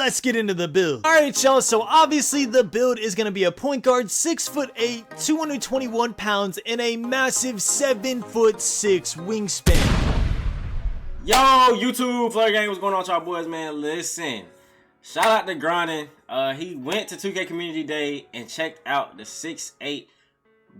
let's get into the build. Alright y'all, so obviously the build is going to be a point guard, 6'8", 221 pounds, and a massive 7'6" wingspan. Yo, YouTube, Flare Gang, what's going on with y'all boys, man? Listen, shout out to Grinding. He went to 2K Community Day and checked out the 6'8"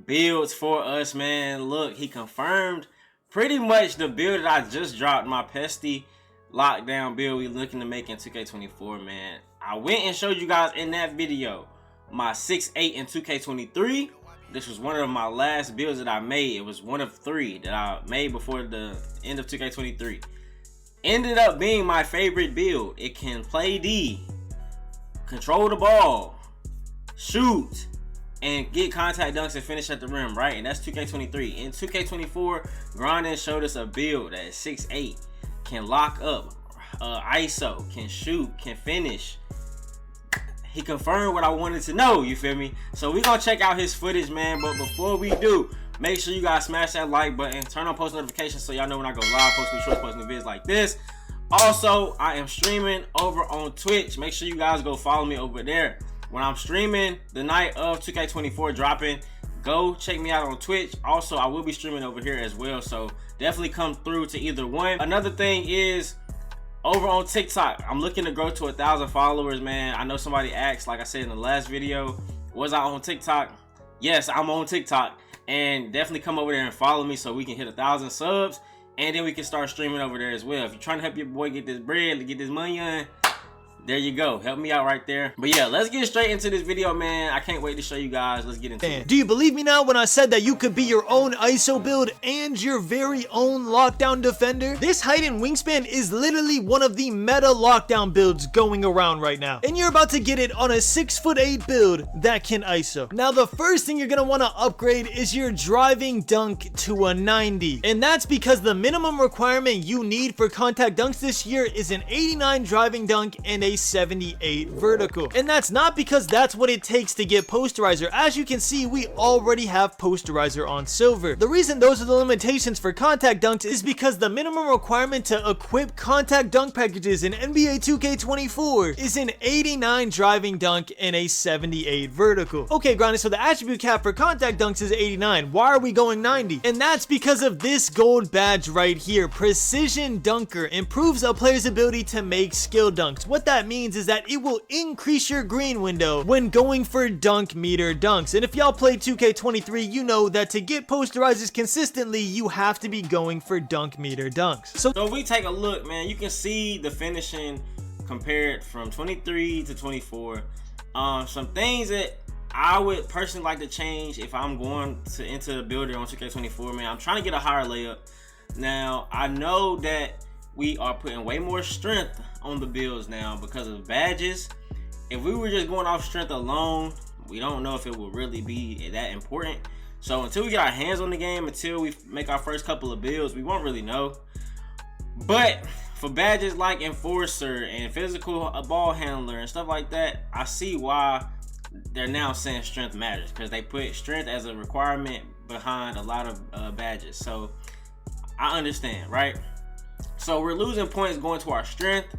builds for us, man. Look, he confirmed pretty much the build that I just dropped, my PESTY lockdown build we looking to make in 2K24, man. I went and showed you guys in that video my 6'8" in 2K23. This was one of my last builds that I made. It was one of 3 that I made before the end of 2K23. Ended up being my favorite build. It can play D, control the ball, shoot, and get contact dunks and finish at the rim, right? And that's 2K23. In 2K24, Grinding showed us a build that is 6'8", can lock up, ISO, can shoot, can finish. He confirmed what I wanted to know, you feel me? So we gonna check out his footage, man. But before we do, make sure you guys smash that like button, turn on post notifications so y'all know when I go live, post new shorts, post new vids like this. Also, I am streaming over on Twitch. Make sure you guys go follow me over there. When I'm streaming the night of 2K24 dropping, go check me out on Twitch. Also, I will be streaming over here as well, so definitely come through to either one. Another thing is, over on TikTok, I'm looking to grow to 1,000 followers, man. I know somebody asked, like I said in the last video, was I on TikTok? Yes, I'm on TikTok, and definitely come over there and follow me so we can hit 1,000 subs, and then we can start streaming over there as well. If you're trying to help your boy get this bread, get this money on, there you go. Help me out right there. But yeah, let's get straight into this video, man. I can't wait to show you guys. Let's get into it. Do you believe me now when I said that you could be your own ISO build and your very own lockdown defender? This height and wingspan is literally one of the meta lockdown builds going around right now. And you're about to get it on a 6'8" build that can ISO. Now, the first thing you're going to want to upgrade is your driving dunk to a 90. And that's because the minimum requirement you need for contact dunks this year is an 89 driving dunk and a 78 vertical. And that's not because that's what it takes to get posterizer. As you can see, we already have posterizer on silver. The reason those are the limitations for contact dunks is because the minimum requirement to equip contact dunk packages in NBA 2K24 is an 89 driving dunk and a 78 vertical. Okay, Grinding, so the attribute cap for contact dunks is 89. Why are we going 90? And that's because of this gold badge right here. Precision Dunker improves a player's ability to make skill dunks. What that means is that it will increase your green window when going for dunk meter dunks. And if y'all play 2K23, you know that to get posterizers consistently, you have to be going for dunk meter dunks. So if we take a look, man, you can see the finishing compared from 23 to 24. Some things that I would personally like to change if I'm going to enter the builder on 2K24, man. I'm trying to get a higher layup. Now, I know that we are putting way more strength on the builds now because of badges. If we were just going off strength alone, we don't know if it will really be that important. So until we get our hands on the game, until we make our first couple of builds, we won't really know. But for badges like Enforcer and Physical Ball Handler and stuff like that, I see why they're now saying strength matters, because they put strength as a requirement behind a lot of badges. So I understand, right? So we're losing points going to our strength.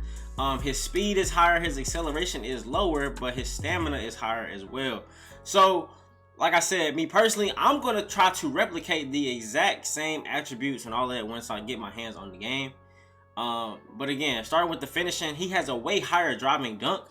His speed is higher, his acceleration is lower, but his stamina is higher as well. So like I said, me personally, I'm going to try to replicate the exact same attributes and all that once I get my hands on the game. But again, starting with the finishing, he has a way higher driving dunk.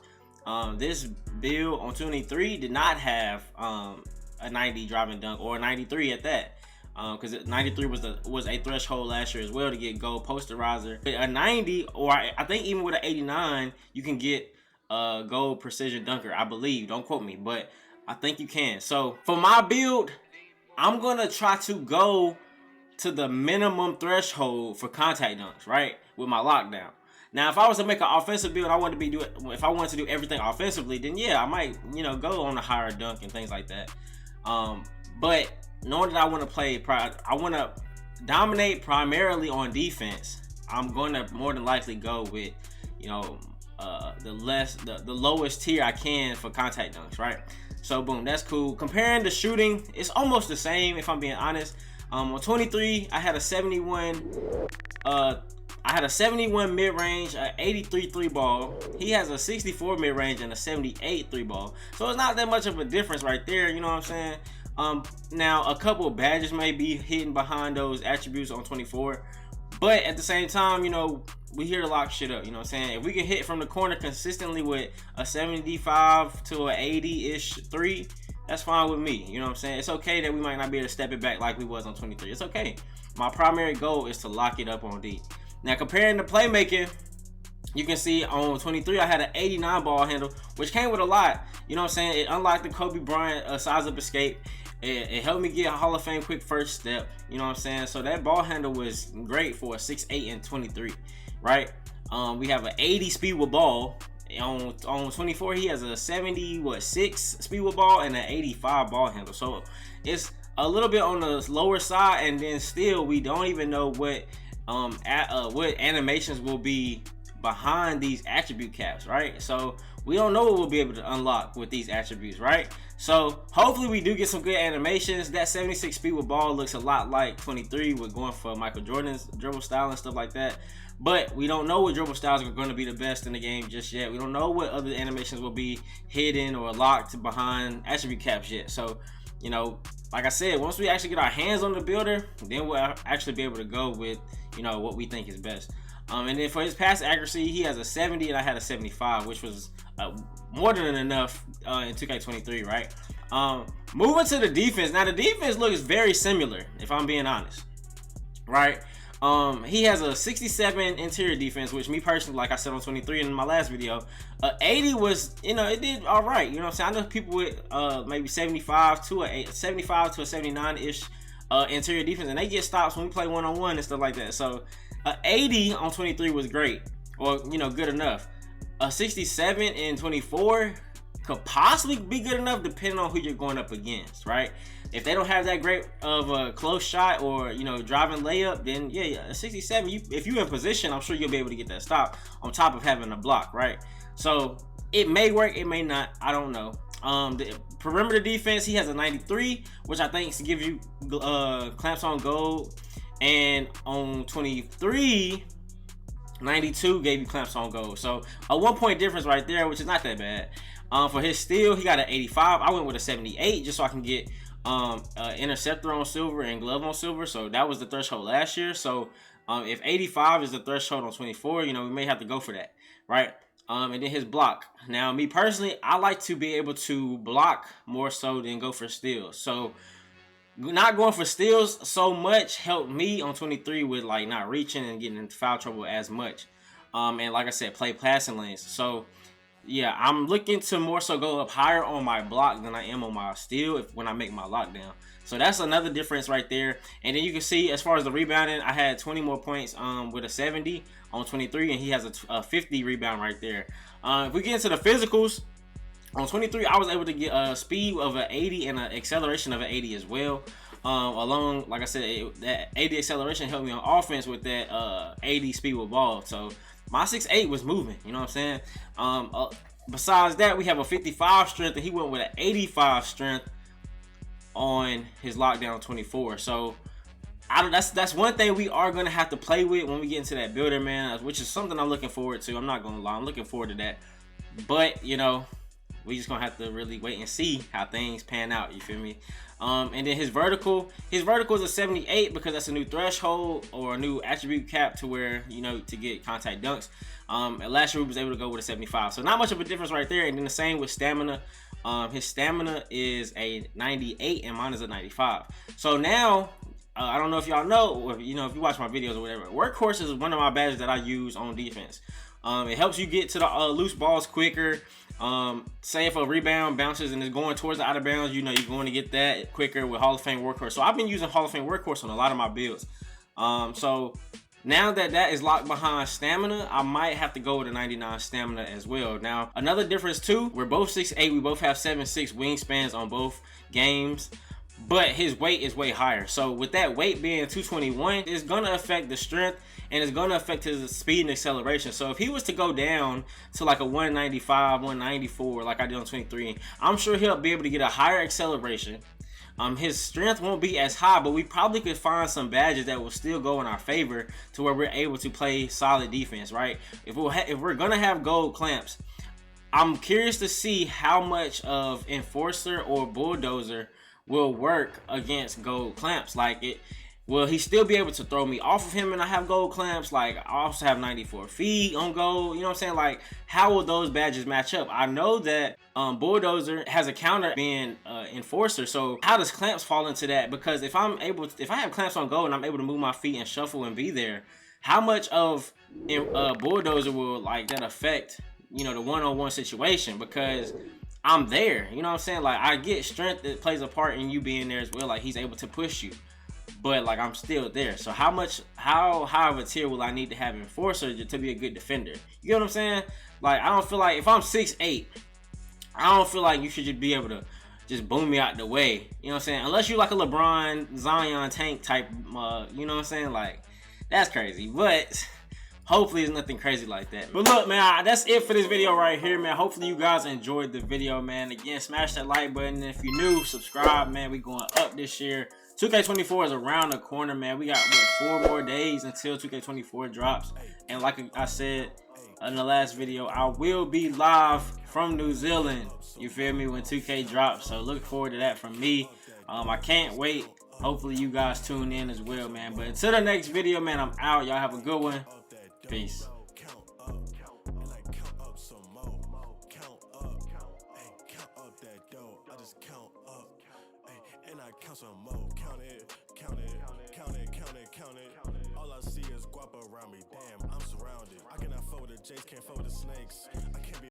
This build on 23 did not have a 90 driving dunk, or a 93 at that. Because 93 was a threshold last year as well to get gold posterizer. A 90, or I think even with an 89, you can get a gold precision dunker, I believe. Don't quote me, but I think you can. So for my build, I'm gonna try to go to the minimum threshold for contact dunks, right, with my lockdown. Now, if I was to make an offensive build, if I wanted to do everything offensively, then yeah, I might, you know, go on a higher dunk and things like that. But knowing that I want to dominate primarily on defense, I'm going to more than likely go with, you know, the lowest tier I can for contact dunks, right? So boom, that's cool. Comparing the shooting, it's almost the same if I'm being honest. On 23, I had a 71 I had a 71 mid-range, a 83 3 ball. He has a 64 mid-range and a 78 3 ball. So it's not that much of a difference right there, you know what I'm saying? Now a couple of badges may be hidden behind those attributes on 24, but at the same time, you know, we here to lock shit up, you know what I'm saying? If we can hit from the corner consistently with a 75 to an 80-ish 3, that's fine with me, you know what I'm saying? It's okay that we might not be able to step it back like we was on 23. It's okay. My primary goal is to lock it up on D. Now comparing the playmaking, you can see on 23 I had an 89 ball handle, which came with a lot, you know what I'm saying? It unlocked the Kobe Bryant size up escape. It helped me get a Hall of Fame quick first step, you know what I'm saying? So that ball handle was great for a 6'8" and 23, right? We have an 80 speed with ball. On 24 he has a 76 speed with ball and an 85 ball handle. So it's a little bit on the lower side, and then still we don't even know what animations will be behind these attribute caps, right? So we don't know what we'll be able to unlock with these attributes, right? So hopefully we do get some good animations. That 76 speed with ball looks a lot like 23 with going for Michael Jordan's dribble style and stuff like that. But we don't know what dribble styles are going to be the best in the game just yet. We don't know what other animations will be hidden or locked behind attribute caps yet. So, you know, like I said, once we actually get our hands on the builder, then we'll actually be able to go with, you know, what we think is best. And then for his pass accuracy, he has a 70 and I had a 75, which was more than enough in 2K23, right? Moving to the defense. Now the defense looks very similar, if I'm being honest, right? He has a 67 interior defense, which me personally, like I said on 23 in my last video, 80 was, you know, it did all right. You know what I'm saying? I know people with maybe 75 to a 79-ish interior defense, and they get stops when we play one-on-one and stuff like that. So 80 on 23 was great, or, you know, good enough. A 67 in 24 could possibly be good enough depending on who you're going up against, right? If they don't have that great of a close shot or, you know, driving layup, then yeah, a 67, if you're in position, I'm sure you'll be able to get that stop on top of having a block, right? So it may work, it may not, I don't know. The perimeter defense, he has a 93, which I think gives you clamps on goal, and on 23, 92 gave you clamps on goal. So a 1 point difference right there, which is not that bad. For his steal, he got an 85. I went with a 78 just so I can get interceptor on silver and glove on silver. So that was the threshold last year. So if 85 is the threshold on 24, you know, we may have to go for that, right? And then his block. Now, me personally, I like to be able to block more so than go for steals. So not going for steals so much helped me on 23 with like not reaching and getting into foul trouble as much. And like I said, play passing lanes. So yeah, I'm looking to more so go up higher on my block than I am on my steal when I make my lockdown. So that's another difference right there. And then you can see as far as the rebounding, I had 20 more points with a 70 on 23, and he has a 50 rebound right there. If we get into the physicals, on 23, I was able to get a speed of an 80 and an acceleration of an 80 as well. Along, like I said, that 80 acceleration helped me on offense with that 80 speed with ball. So my 6'8" was moving, you know what I'm saying? Besides that, we have a 55 strength, and he went with an 85 strength on his lockdown 24. So that's one thing we are gonna have to play with when we get into that builder, man, which is something I'm looking forward to. I'm not gonna lie, I'm looking forward to that. But you know, we just gonna have to really wait and see how things pan out, you feel me? And then his vertical is a 78 because that's a new threshold or a new attribute cap to where, you know, to get contact dunks. And last year we was able to go with a 75, so not much of a difference right there. And then the same with stamina. His stamina is a 98 and mine is a 95. So now I don't know if y'all know, or, you know, if you watch my videos or whatever, workhorse is one of my badges that I use on defense. It helps you get to the loose balls quicker. Say if a rebound bounces and is going towards the out of bounds, you know you're going to get that quicker with Hall of Fame workhorse. So I've been using Hall of Fame workhorse on a lot of my builds. So now that is locked behind stamina, I might have to go with a 99 stamina as well. Now another difference too, we're both 6'8", we both have 7'6" wingspans on both games, but his weight is way higher. So with that weight being 221, it's gonna affect the strength and it's gonna affect his speed and acceleration. So if he was to go down to like a 195, 194, like I did on 23, I'm sure he'll be able to get a higher acceleration. His strength won't be as high, but we probably could find some badges that will still go in our favor to where we're able to play solid defense, right? If we're gonna have gold clamps, I'm curious to see how much of Enforcer or Bulldozer will work against gold clamps. Like, will he still be able to throw me off of him and I have gold clamps? Like, I also have 94 feet on gold, you know what I'm saying? Like, how will those badges match up? I know that Bulldozer has a counter being Enforcer, so how does clamps fall into that? Because if I have clamps on gold and I'm able to move my feet and shuffle and be there, how much of Bulldozer will like that affect, you know, the one-on-one situation? Because I'm there, you know what I'm saying? Like, I get strength that plays a part in you being there as well. Like, he's able to push you, but like, I'm still there. So how high of a tier will I need to have Enforcer to be a good defender? You know what I'm saying? Like, I don't feel like if I'm 6'8", I don't feel like you should just be able to just boom me out the way. You know what I'm saying? Unless you like a LeBron Zion tank type, you know what I'm saying? Like, that's crazy. But hopefully it's nothing crazy like that. But look, man, that's it for this video right here, man. Hopefully you guys enjoyed the video, man. Again, smash that like button. If you're new, subscribe, man. We going up this year. 2K24 is around the corner, man. We got, what, 4 more days until 2K24 drops. And like I said in the last video, I will be live from New Zealand, you feel me, when 2K drops. So look forward to that from me. I can't wait. Hopefully you guys tune in as well, man. But until the next video, man, I'm out. Y'all have a good one. Peace. All I see is guap around me. Damn, I'm surrounded. I cannot fold the Jace, can't fold the snakes. I can't be